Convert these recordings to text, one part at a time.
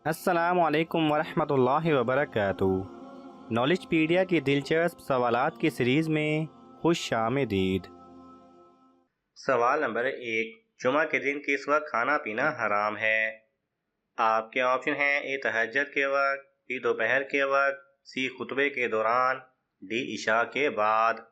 अस्सलामु अलैकुम वरहमतुल्लाहि वबरकातुहू। नॉलेजपीडिया की दिलचस्प सवालात की सीरीज़ में खुश आमदीद। सवाल नंबर 1। जुमा के दिन किस वक्त खाना पीना हराम है? आपके ऑप्शन हैं: ए तहज्जुद के वक्त, बी दोपहर के वक्त, सी खुतबे के दौरान, डी इशा के बाद।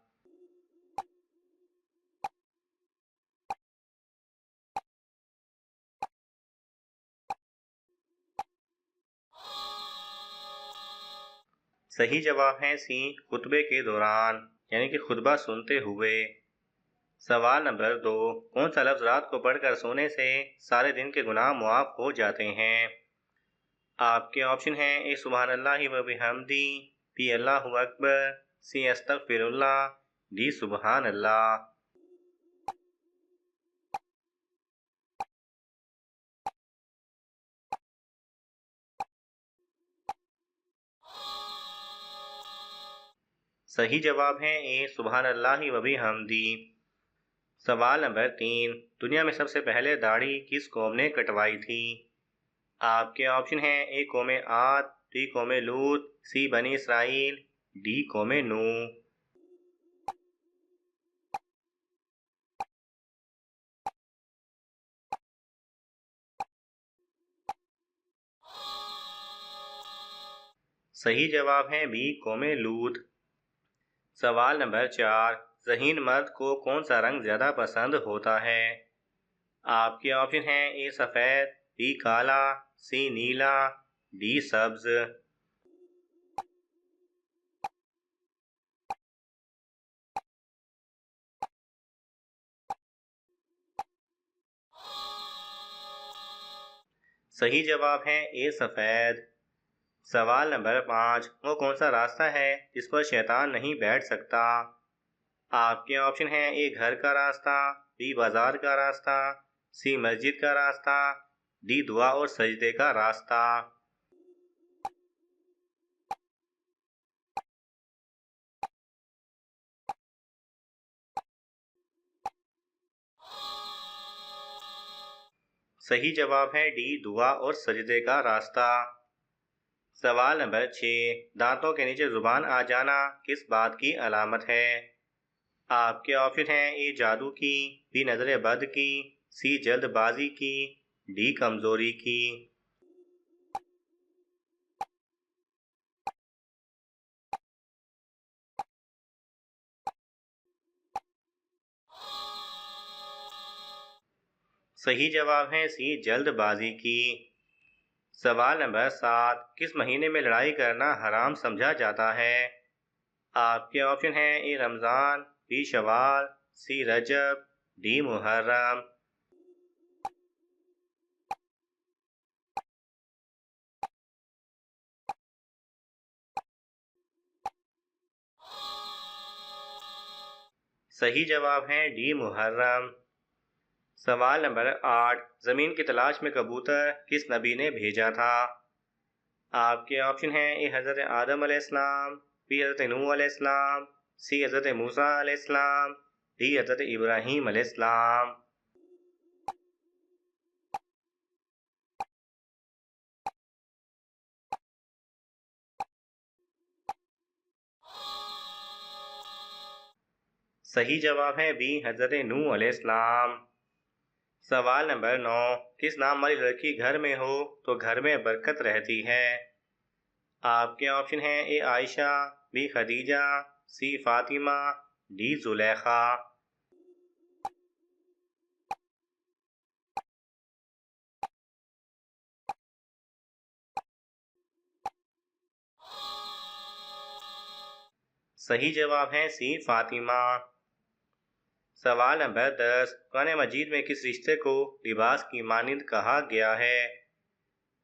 सही जवाब है सी खुतबे के दौरान, यानी कि खुतबा सुनते हुए। सवाल नंबर 2। कौन सा लफ्ज़ रात को पढ़कर सोने से सारे दिन के गुनाह मुआफ हो जाते हैं? आपके ऑप्शन हैं: ए सुभान अल्लाह व बिहम्दी, बी अल्लाहु अकबर, सी अस्तगफिरुल्लाह, डी सुभान अल्लाह। सही जवाब है ए सुभान अल्लाह व बिहम्दी। सवाल नंबर 3। दुनिया में सबसे पहले दाढ़ी किस कौम ने कटवाई थी? आपके ऑप्शन हैं: ए कौम आद, बी कौम लूत, सी बनी इसराइल, डी कौम नूह। सही जवाब है बी कौम लूत। सवाल नंबर 4। ज़हीन मर्द को कौन सा रंग ज्यादा पसंद होता है? आपके ऑप्शन हैं: ए सफेद, बी काला, सी नीला, डी सब्ज। सही जवाब है ए सफेद। सवाल नंबर 5। वो कौन सा रास्ता है जिस पर शैतान नहीं बैठ सकता? आपके ऑप्शन हैं: ए घर का रास्ता, बी बाजार का रास्ता, सी मस्जिद का रास्ता, डी दुआ और सजदे का रास्ता। सही जवाब है डी दुआ और सजदे का रास्ता। सवाल नंबर 6। दांतों के नीचे जुबान आ जाना किस बात की अलामत है? आपके ऑप्शन हैं: ए जादू की, बी नजर बद की, सी जल्दबाजी की, डी कमजोरी की। सही जवाब है सी जल्दबाजी की। सवाल नंबर 7। किस महीने में लड़ाई करना हराम समझा जाता है? आपके ऑप्शन हैं: ए रमजान, बी शवाल, सी रजब, डी मुहर्रम। सही जवाब है डी मुहर्रम। सवाल नंबर 8। जमीन की तलाश में कबूतर किस नबी ने भेजा था? आपके ऑप्शन हैं: ए हज़रत आदम अलैहिस्सलाम, बी हज़रत नूह अलैहिस्सलाम, सी हज़रत मूसा अलैहिस्सलाम, डी हज़रत इब्राहीम अलैहिस्सलाम। सही जवाब है बी हज़रत नूह अलैहिस्सलाम। सवाल नंबर 9। किस नाम वाली लड़की घर में हो तो घर में बरकत रहती है? आपके ऑप्शन हैं: ए आयशा, बी खदीजा, सी फातिमा, डी जुलेखा। सही जवाब है सी फातिमा। सवाल नंबर 10। कुरान मजीद में किस रिश्ते को लिबास की मानिंद कहा गया है?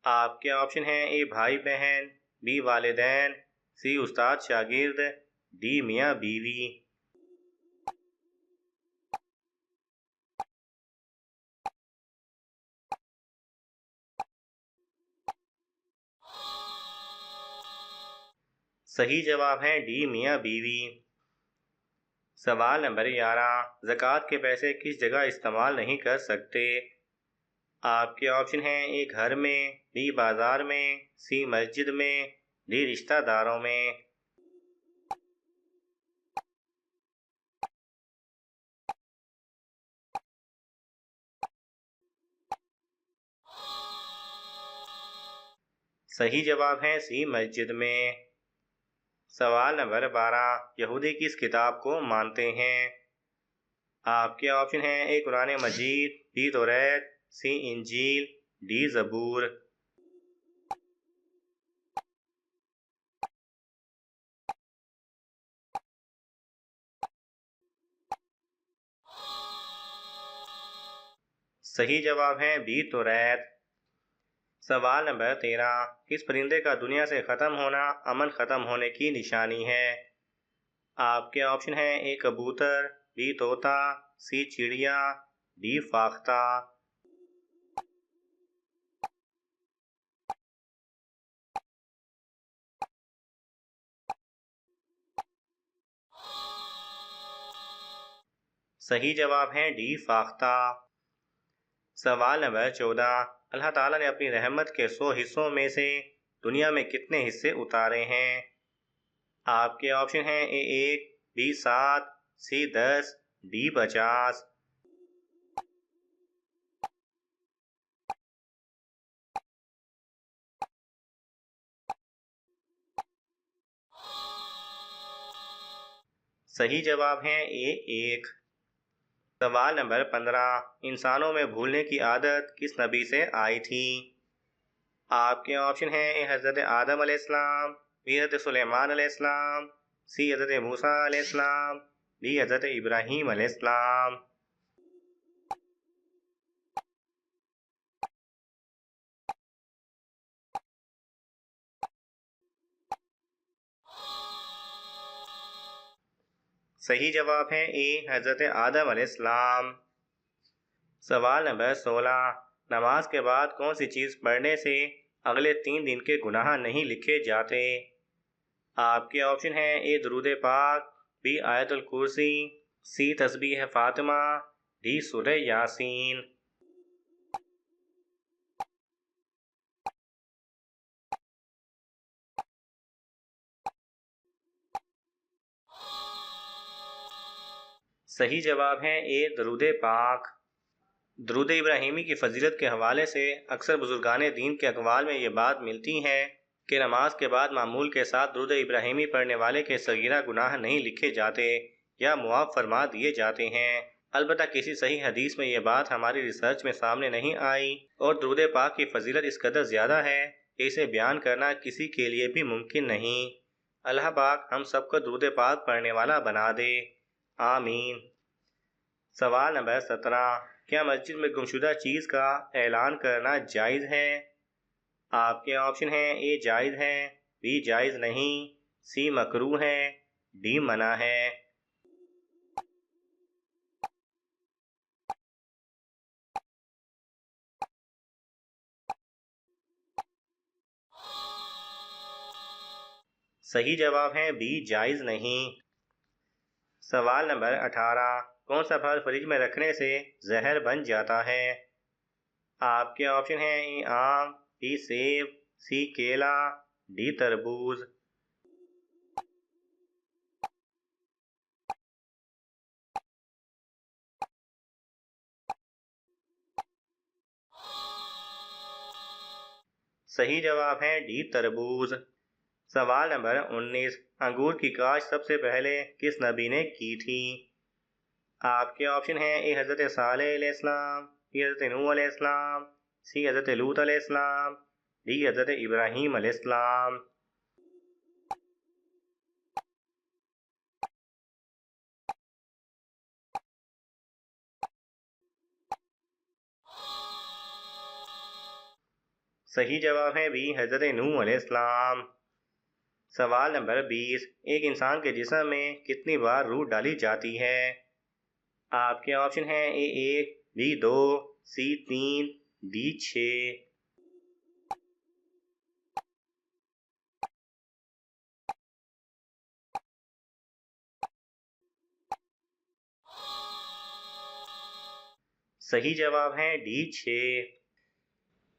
आपके ऑप्शन हैं: ए भाई बहन, बी वालिदैन, सी उस्ताद शागिर्द, डी मियाँ बीवी। सही जवाब है डी मियाँ बीवी। सवाल नंबर 11। ज़कात के पैसे किस जगह इस्तेमाल नहीं कर सकते? आपके ऑप्शन हैं: ए घर में, बी बाजार में, सी मस्जिद में, डी रिश्तेदारों में। सही जवाब है सी मस्जिद में। सवाल नंबर 12, यहूदी किस किताब को मानते हैं? आपके ऑप्शन हैं ए कुरान मजीद, बी तौरात, सी इंजील, डी जबूर। सही जवाब है बी तौरात। सवाल नंबर 13, किस परिंदे का दुनिया से खत्म होना अमन खत्म होने की निशानी है? आपके ऑप्शन हैं ए कबूतर, बी तोता, सी चिड़िया, डी फाख्ता। सही जवाब है डी फाख्ता। सवाल नंबर 14, अल्लाह ताला ने अपनी रहमत के 100 हिस्सों में से दुनिया में कितने हिस्से उतारे हैं? आपके ऑप्शन हैं ए 1, बी 7, सी 10, डी 50। सही जवाब है ए 1। सवाल नंबर 15, इंसानों में भूलने की आदत किस नबी से आई थी? आपके ऑप्शन हैं ए हज़रत आदम अलैहिस्सलाम, बी हज़रत सुलेमान अलैहिस्सलाम, सी हज़रत मूसा अलैहिस्सलाम, डी हज़रत इब्राहीम अलैहिस्सलाम। सही जवाब है ए हज़रत आदम अलैहिस्सलाम। सवाल नंबर 16, नमाज के बाद कौन सी चीज़ पढ़ने से अगले 3 दिन के गुनाह नहीं लिखे जाते? आपके ऑप्शन हैं ए दुरूद पाक, बी आयतुल कुर्सी, सी तस्बीह फातिमा, डी सूरह यासीन। सही जवाब है ए दरूद पाक। दरूद इब्राहिमी की फजीलत के हवाले से अक्सर बुजुर्गान दीन के अकवाल में ये बात मिलती है कि नमाज के बाद मामूल के साथ दरूद इब्राहिमी पढ़ने वाले के सगीरा गुनाह नहीं लिखे जाते या मुआफ़ फरमा दिए जाते हैं। अलबत्ता किसी सही हदीस में ये बात हमारी रिसर्च में सामने नहीं आई और दरूद पाक की फजीलत इस कदर ज़्यादा है कि इसे बयान करना किसी के लिए भी मुमकिन नहीं। अल्लाह पाक हम सबको दरूद पाक पढ़ने वाला बना दे, आमीन। सवाल नंबर 17, क्या मस्जिद में गुमशुदा चीज़ का ऐलान करना जायज़ है? आपके ऑप्शन हैं ए जायज़ है, बी जायज़ नहीं, सी मकरूह है, डी मना है। सही जवाब है बी जायज़ नहीं। सवाल नंबर 18, कौन सा फल फ्रिज में रखने से जहर बन जाता है? आपके ऑप्शन हैं ए आम, बी सेब, सी केला, डी तरबूज। सही जवाब है डी तरबूज। सवाल नंबर 19, अंगूर की काश्त सबसे पहले किस नबी ने की थी? आपके ऑप्शन हैं ए हज़रत सालेह अलैहिस्सलाम, बी हज़रत नूह अलैहिस्सलाम, सी हज़रत लूत अलैहिस्सलाम, डी हज़रत इब्राहीम अलैहिस्सलाम। सही जवाब है बी हज़रत नूह अलैहिस्सलाम। सवाल नंबर 20, एक इंसान के जिस्म में कितनी बार रूह डाली जाती है? आपके ऑप्शन हैं ए 1, बी 2, सी 3, डी 6। सही जवाब है डी 6।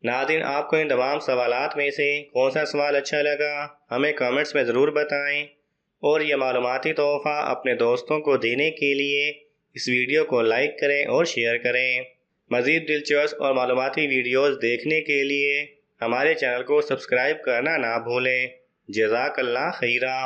नाज़रीन, आपको इन तमाम सवालात में से कौन सा सवाल अच्छा लगा हमें कमेंट्स में ज़रूर बताएं और यह मालूमाती तोहफ़ा अपने दोस्तों को देने के लिए इस वीडियो को लाइक करें और शेयर करें। मज़ीद दिलचस्प और मालूमाती वीडियोज़ देखने के लिए हमारे चैनल को सब्सक्राइब करना ना भूलें। जज़ाकल्लाह खैरा।